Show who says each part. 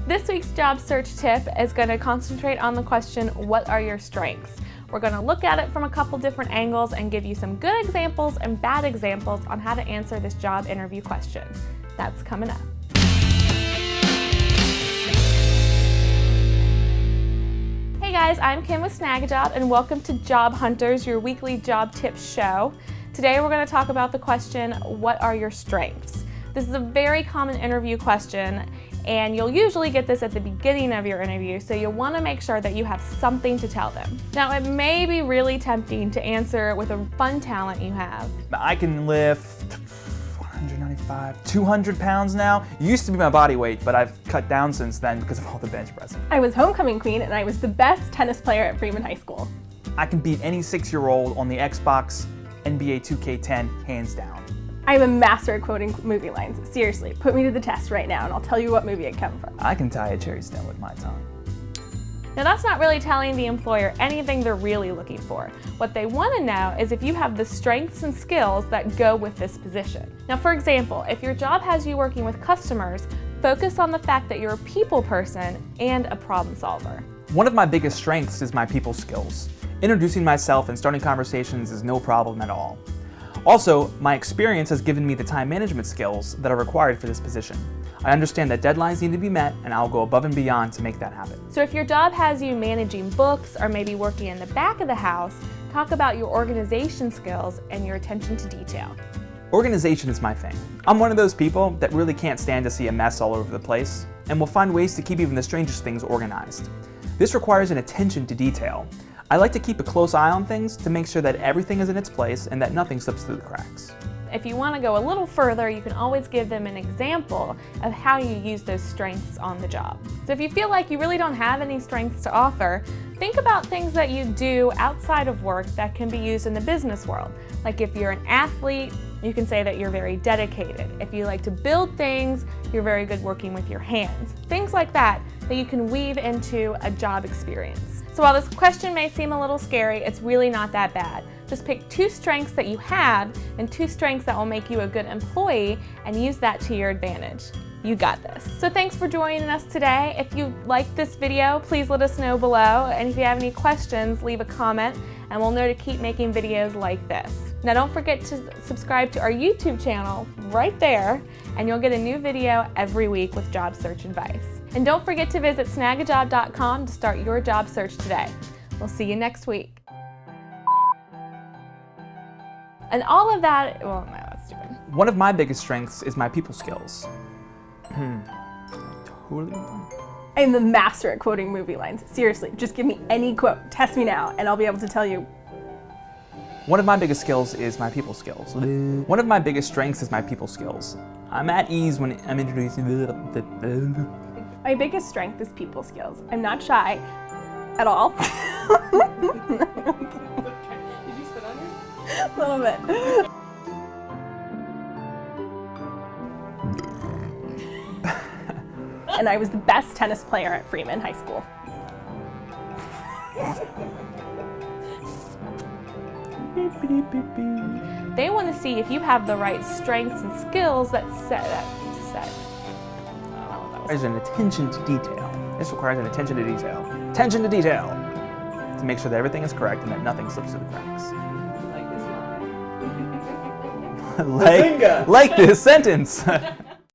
Speaker 1: This week's job search tip is going to concentrate on the question, what are your strengths? We're going to look at it from a couple different angles and give you some good examples and bad examples on how to answer this job interview question. That's coming up. Hey guys, I'm Kim with Snagajob and welcome to Job Hunters, your weekly job tips show. Today we're going to talk about the question, what are your strengths? This is a very common interview question, and you'll usually get this at the beginning of your interview, so you'll want to make sure that you have something to tell them. Now, it may be really tempting to answer with a fun talent you have.
Speaker 2: I can lift 195, 200 pounds now. It used to be my body weight, but I've cut down since then because of all the bench pressing.
Speaker 3: I was homecoming queen and I was the best tennis player at Freeman High School.
Speaker 2: I can beat any 6-year-old on the Xbox NBA 2K10, hands down.
Speaker 3: I'm a master at quoting movie lines. Seriously, put me to the test right now and I'll tell you what movie it comes from.
Speaker 2: I can tie a cherry stem with my tongue.
Speaker 1: Now that's not really telling the employer anything they're really looking for. What they want to know is if you have the strengths and skills that go with this position. Now for example, if your job has you working with customers, focus on the fact that you're a people person and a problem solver.
Speaker 2: One of my biggest strengths is my people skills. Introducing myself and starting conversations is no problem at all. Also, my experience has given me the time management skills that are required for this position. I understand that deadlines need to be met, and I'll go above and beyond to make that happen.
Speaker 1: So if your job has you managing books or maybe working in the back of the house, talk about your organization skills and your attention to detail.
Speaker 2: Organization is my thing. I'm one of those people that really can't stand to see a mess all over the place, and will find ways to keep even the strangest things organized. This requires an attention to detail. I like to keep a close eye on things to make sure that everything is in its place and that nothing slips through the cracks.
Speaker 1: If you want to go a little further, you can always give them an example of how you use those strengths on the job. So if you feel like you really don't have any strengths to offer, think about things that you do outside of work that can be used in the business world. Like if you're an athlete, you can say that you're very dedicated. If you like to build things, you're very good working with your hands. Things like that you can weave into a job experience. So while this question may seem a little scary, it's really not that bad. Just pick 2 strengths that you have and 2 strengths that will make you a good employee and use that to your advantage. You got this. So thanks for joining us today. If you liked this video, please let us know below. And if you have any questions, leave a comment and we'll know to keep making videos like this. Now don't forget to subscribe to our YouTube channel right there and you'll get a new video every week with job search advice. And don't forget to visit snagajob.com to start your job search today. We'll see you next week. And all of that, well, no, that's stupid.
Speaker 2: One of my biggest strengths is my people skills. Totally.
Speaker 3: I'm the master at quoting movie lines. Seriously, just give me any quote, test me now, and I'll be able to tell you.
Speaker 2: One of my biggest skills is my people skills. One of my biggest strengths is my people skills. I'm at ease when I'm introducing.
Speaker 3: My biggest strength is people skills. I'm not shy at all.
Speaker 1: Did you spit on her?
Speaker 3: A little bit. And I was the best tennis player at Freeman High School.
Speaker 1: They want to see if you have the right strengths and skills that set.
Speaker 2: Requires an attention to detail. This requires an attention to detail. Attention to detail! To make sure that everything is correct and that nothing slips through the cracks.
Speaker 1: Like this line.
Speaker 2: like this sentence!